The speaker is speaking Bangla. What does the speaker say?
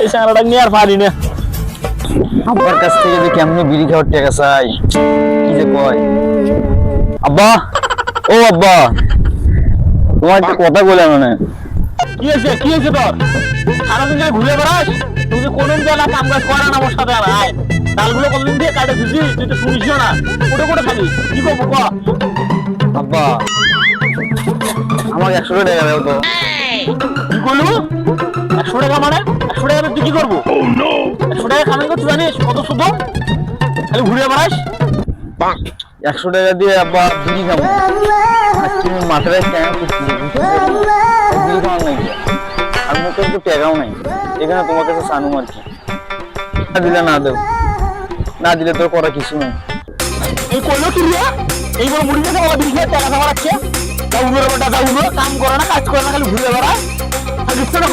এই সারাটা নিয়ে আর পারি না। আব্বার কাছ থেকে যে কেমনে বিড়ি খাওয়ার টাকা চাই, কি যে কয়। আব্বা, ও আব্বা, তোমার একটা কথা বলে মানে। কি হয়েছে তোর? সারাদিন ধরে ঘুরে বেড়াস, তুই যে কোন বেলা কাম কাজ করা না আমার সাথে আর আয়। ডালগুলো কতদিন দিয়ে কাটে দিছি, তুই তো শুনিসও না। কোটে থাকি, কি করবো ক? আব্বা, আমাকে 100 টাকা দাও তো। কি করলু? 100 টাকা মানে? 100 টাকা তুই কি করবো? 100 টাকা কামাই করতে জানিস কত শুধু? খালি ঘুরে বেড়াস। 100 টাকা দিয়ে আব্বা বিড়ি খাবো। তুমি মাথায় কেন বিড়ি খাওয়ার নাই, আর মুখে একটু টাকাও নাই। এখানে তোমার কাছে সানুম আর কি। না দিলে না দেও, না দিলে তোর করা কিছু নেই। এই করলো কি রে? এই বড় মুড়ি খেতে বলা বিড়ি খেয়ে টাকা খাওয়া রাখছে। তা উনোর ওটা যা উনো, কাম করে না, কাজ করে না, খালি ঘুরে বেড়ায়। আর দিচ্ছে না